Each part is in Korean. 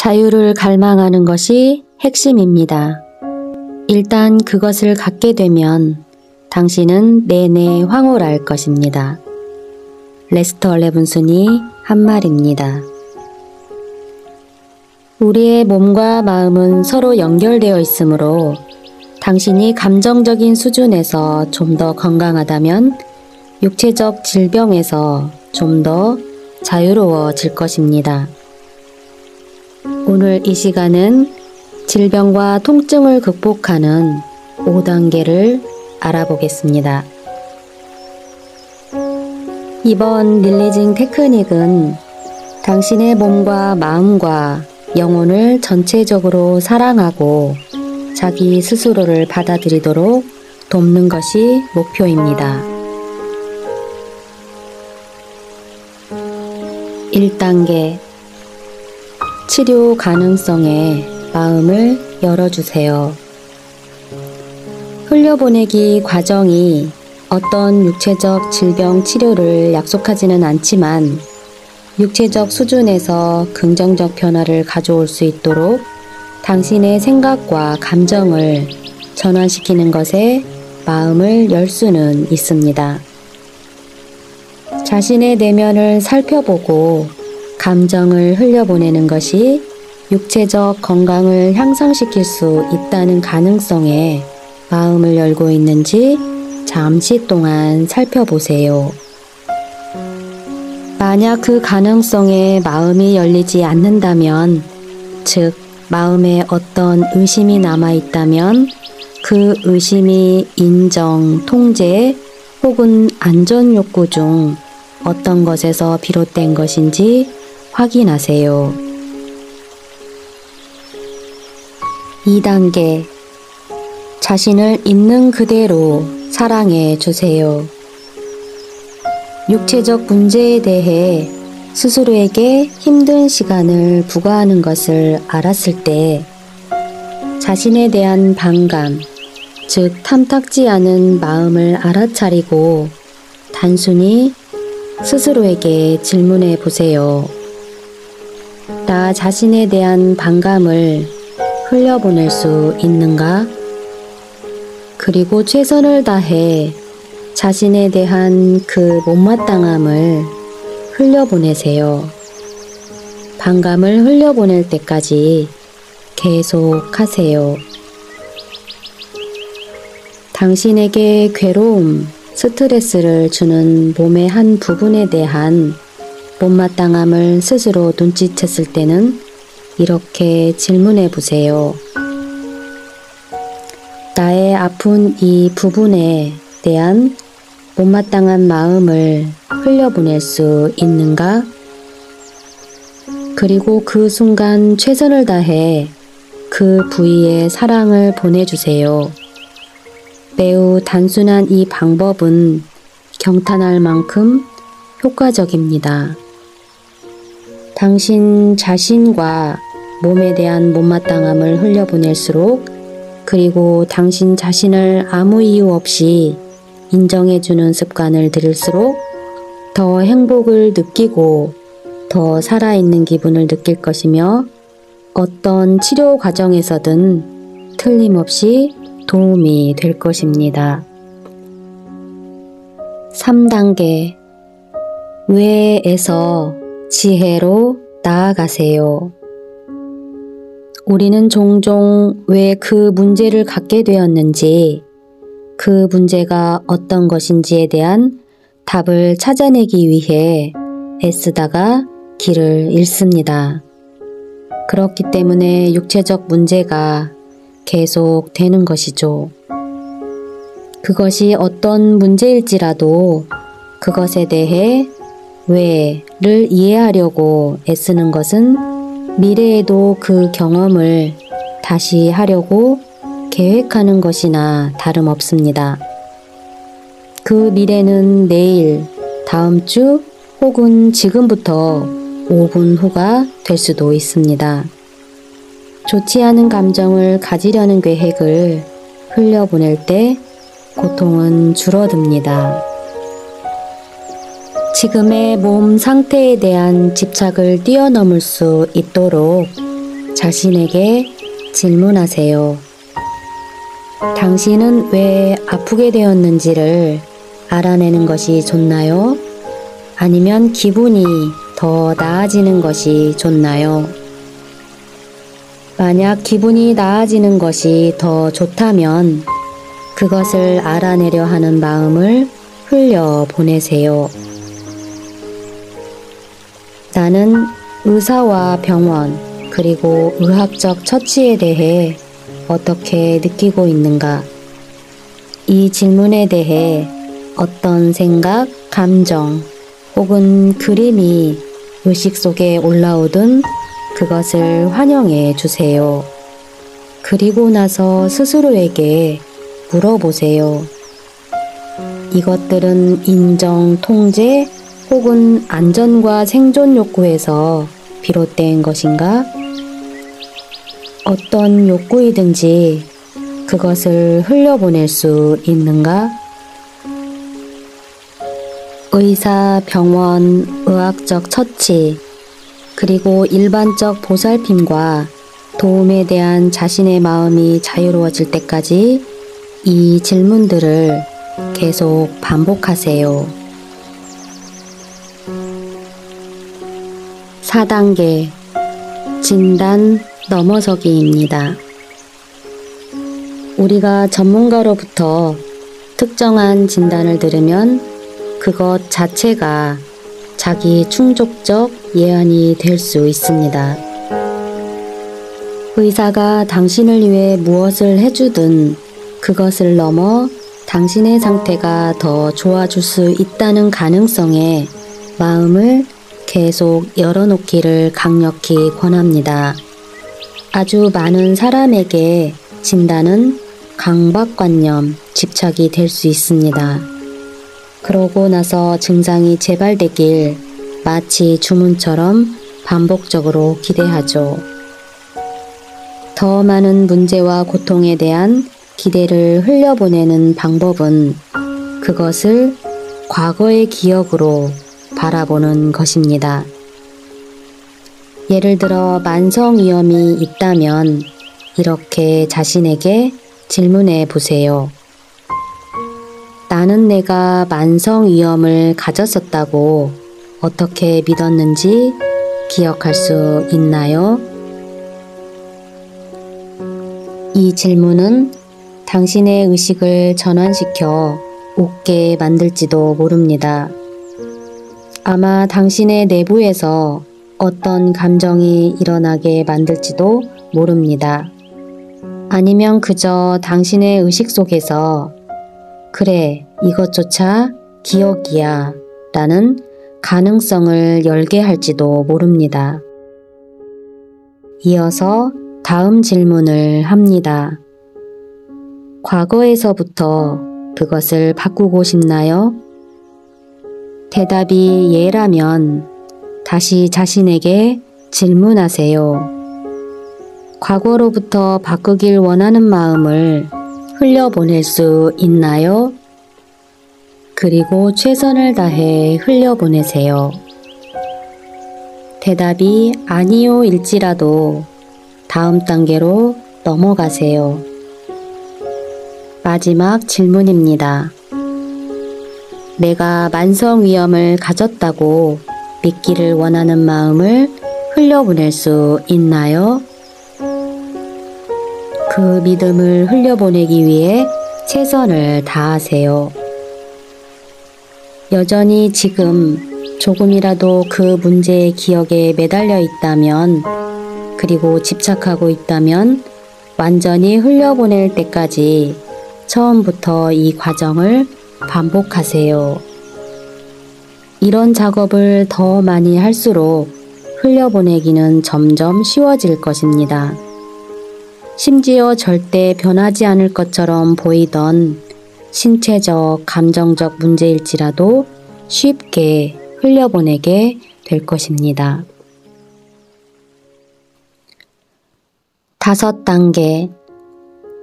자유를 갈망하는 것이 핵심입니다. 일단 그것을 갖게 되면 당신은 내내 황홀할 것입니다. 레스터 레븐슨이 한 말입니다. 우리의 몸과 마음은 서로 연결되어 있으므로 당신이 감정적인 수준에서 좀 더 건강하다면 육체적 질병에서 좀 더 자유로워질 것입니다. 오늘 이 시간은 질병과 통증을 극복하는 5단계를 알아보겠습니다. 이번 릴리징 테크닉은 당신의 몸과 마음과 영혼을 전체적으로 사랑하고 자기 스스로를 받아들이도록 돕는 것이 목표입니다. 1단계 치료 가능성에 마음을 열어주세요. 흘려보내기 과정이 어떤 육체적 질병 치료를 약속하지는 않지만 육체적 수준에서 긍정적 변화를 가져올 수 있도록 당신의 생각과 감정을 전환시키는 것에 마음을 열 수는 있습니다. 자신의 내면을 살펴보고 감정을 흘려보내는 것이 육체적 건강을 향상시킬 수 있다는 가능성에 마음을 열고 있는지 잠시 동안 살펴보세요. 만약 그 가능성에 마음이 열리지 않는다면, 즉 마음에 어떤 의심이 남아있다면 그 의심이 인정, 통제 혹은 안전 욕구 중 어떤 것에서 비롯된 것인지 확인하세요. 2단계 자신을 있는 그대로 사랑해 주세요. 육체적 문제에 대해 스스로에게 힘든 시간을 부과하는 것을 알았을 때 자신에 대한 반감, 즉 탐탁지 않은 마음을 알아차리고 단순히 스스로에게 질문해 보세요. 나 자신에 대한 반감을 흘려보낼 수 있는가? 그리고 최선을 다해 자신에 대한 그 못마땅함을 흘려보내세요. 반감을 흘려보낼 때까지 계속 하세요. 당신에게 괴로움, 스트레스를 주는 몸의 한 부분에 대한 못마땅함을 스스로 눈치챘을 때는 이렇게 질문해 보세요. 나의 아픈 이 부분에 대한 못마땅한 마음을 흘려보낼 수 있는가? 그리고 그 순간 최선을 다해 그 부위에 사랑을 보내주세요. 매우 단순한 이 방법은 경탄할 만큼 효과적입니다. 당신 자신과 몸에 대한 못마땅함을 흘려보낼수록, 그리고 당신 자신을 아무 이유 없이 인정해주는 습관을 들일수록 더 행복을 느끼고 더 살아있는 기분을 느낄 것이며 어떤 치료 과정에서든 틀림없이 도움이 될 것입니다. 3단계 외에서 지혜로 나아가세요. 우리는 종종 왜 그 문제를 갖게 되었는지, 그 문제가 어떤 것인지에 대한 답을 찾아내기 위해 애쓰다가 길을 잃습니다. 그렇기 때문에 육체적 문제가 계속 되는 것이죠. 그것이 어떤 문제일지라도 그것에 대해 왜를 이해하려고 애쓰는 것은 미래에도 그 경험을 다시 하려고 계획하는 것이나 다름없습니다. 그 미래는 내일, 다음 주 혹은 지금부터 5분 후가 될 수도 있습니다. 좋지 않은 감정을 가지려는 계획을 흘려보낼 때 고통은 줄어듭니다. 지금의 몸 상태에 대한 집착을 뛰어넘을 수 있도록 자신에게 질문하세요. 당신은 왜 아프게 되었는지를 알아내는 것이 좋나요? 아니면 기분이 더 나아지는 것이 좋나요? 만약 기분이 나아지는 것이 더 좋다면 그것을 알아내려 하는 마음을 흘려보내세요. 나는 의사와 병원 그리고 의학적 처치에 대해 어떻게 느끼고 있는가? 이 질문에 대해 어떤 생각, 감정 혹은 그림이 의식 속에 올라오든 그것을 환영해 주세요. 그리고 나서 스스로에게 물어보세요. 이것들은 인정, 통제 혹은 안전과 생존 욕구에서 비롯된 것인가? 어떤 욕구이든지 그것을 흘려보낼 수 있는가? 의사, 병원, 의학적 처치, 그리고 일반적 보살핌과 도움에 대한 자신의 마음이 자유로워질 때까지 이 질문들을 계속 반복하세요. 4단계 진단 넘어서기입니다. 우리가 전문가로부터 특정한 진단을 들으면 그것 자체가 자기 충족적 예언이 될 수 있습니다. 의사가 당신을 위해 무엇을 해주든 그것을 넘어 당신의 상태가 더 좋아질 수 있다는 가능성에 마음을 계속 열어놓기를 강력히 권합니다. 아주 많은 사람에게 진단은 강박관념, 집착이 될 수 있습니다. 그러고 나서 증상이 재발되길 마치 주문처럼 반복적으로 기대하죠. 더 많은 문제와 고통에 대한 기대를 흘려보내는 방법은 그것을 과거의 기억으로 바라보는 것입니다. 예를 들어 만성위염이 있다면 이렇게 자신에게 질문해 보세요. 나는 내가 만성위염을 가졌었다고 어떻게 믿었는지 기억할 수 있나요? 이 질문은 당신의 의식을 전환시켜 웃게 만들지도 모릅니다. 아마 당신의 내부에서 어떤 감정이 일어나게 만들지도 모릅니다. 아니면 그저 당신의 의식 속에서 그래, 이것조차 기억이야 라는 가능성을 열게 할지도 모릅니다. 이어서 다음 질문을 합니다. 과거에서부터 그것을 바꾸고 싶나요? 대답이 예라면 다시 자신에게 질문하세요. 과거로부터 바꾸길 원하는 마음을 흘려보낼 수 있나요? 그리고 최선을 다해 흘려보내세요. 대답이 아니요 일지라도 다음 단계로 넘어가세요. 마지막 질문입니다. 내가 만성위염을 가졌다고 믿기를 원하는 마음을 흘려보낼 수 있나요? 그 믿음을 흘려보내기 위해 최선을 다하세요. 여전히 지금 조금이라도 그 문제의 기억에 매달려 있다면, 그리고 집착하고 있다면 완전히 흘려보낼 때까지 처음부터 이 과정을 반복하세요. 이런 작업을 더 많이 할수록 흘려보내기는 점점 쉬워질 것입니다. 심지어 절대 변하지 않을 것처럼 보이던 신체적, 감정적 문제일지라도 쉽게 흘려보내게 될 것입니다. 5단계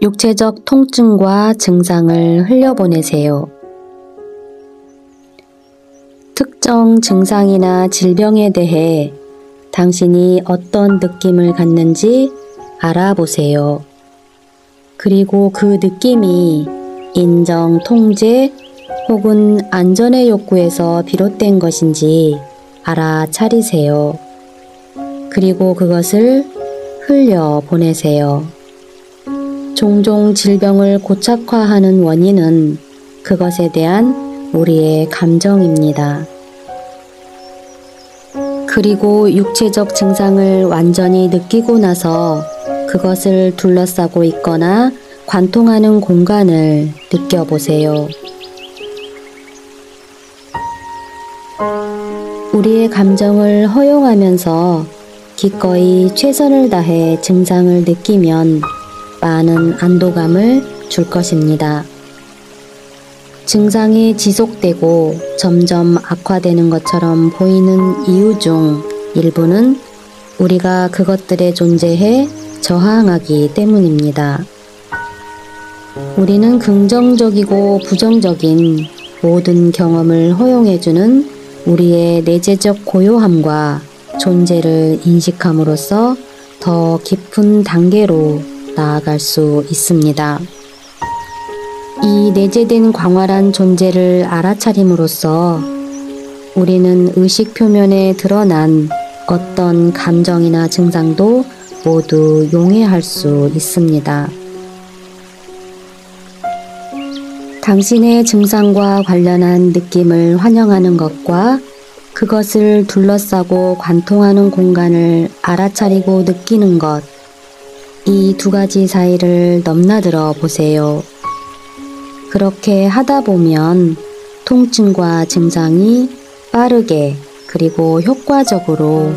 육체적 통증과 증상을 흘려보내세요. 특정 증상이나 질병에 대해 당신이 어떤 느낌을 갖는지 알아보세요. 그리고 그 느낌이 인정, 통제 혹은 안전의 욕구에서 비롯된 것인지 알아차리세요. 그리고 그것을 흘려보내세요. 종종 질병을 고착화하는 원인은 그것에 대한 우리의 감정입니다. 그리고 육체적 증상을 완전히 느끼고 나서 그것을 둘러싸고 있거나 관통하는 공간을 느껴보세요. 우리의 감정을 허용하면서 기꺼이 최선을 다해 증상을 느끼면 많은 안도감을 줄 것입니다. 증상이 지속되고 점점 악화되는 것처럼 보이는 이유 중 일부는 우리가 그것들에 존재해 저항하기 때문입니다. 우리는 긍정적이고 부정적인 모든 경험을 허용해주는 우리의 내재적 고요함과 존재를 인식함으로써 더 깊은 단계로 나아갈 수 있습니다. 이 내재된 광활한 존재를 알아차림으로써 우리는 의식 표면에 드러난 어떤 감정이나 증상도 모두 용해할 수 있습니다. 당신의 증상과 관련한 느낌을 환영하는 것과 그것을 둘러싸고 관통하는 공간을 알아차리고 느끼는 것, 이 두 가지 사이를 넘나들어 보세요. 그렇게 하다 보면 통증과 증상이 빠르게 그리고 효과적으로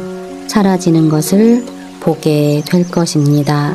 사라지는 것을 보게 될 것입니다.